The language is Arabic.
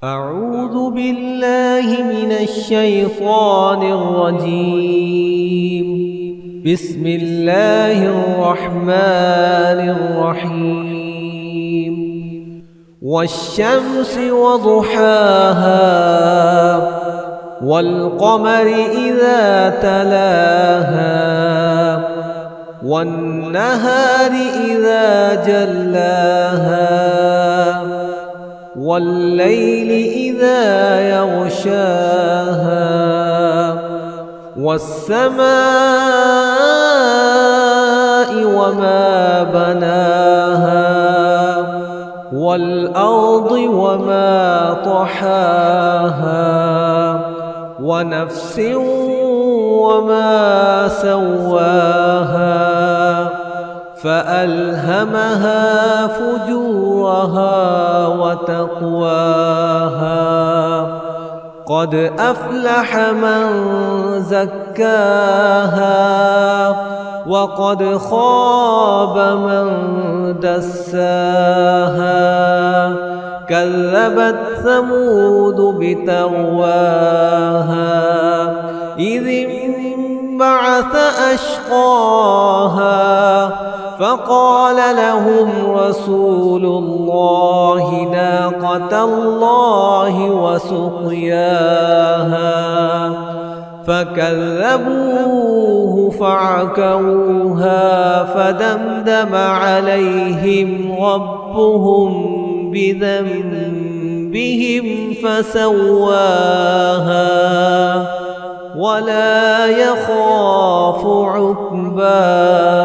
أعوذ بالله من الشيطان الرجيم. بسم الله الرحمن الرحيم. والشمس وضحاها والقمر إذا تلاها والنهار إذا جلاها والليل إذا يغشاها والسماء وما بناها والأرض وما طحاها ونفس وما سواها فألهمها فجورها وتقواها قد أفلح من زكاها وقد خاب من دساها كذبت ثمود بتغواها إذ انبعث أشقاها فقال لهم رسول الله ناقة الله وسقياها فكذبوه فعقروها فدمدم عليهم ربهم بذنبهم فسواها ولا يخاف عقباها.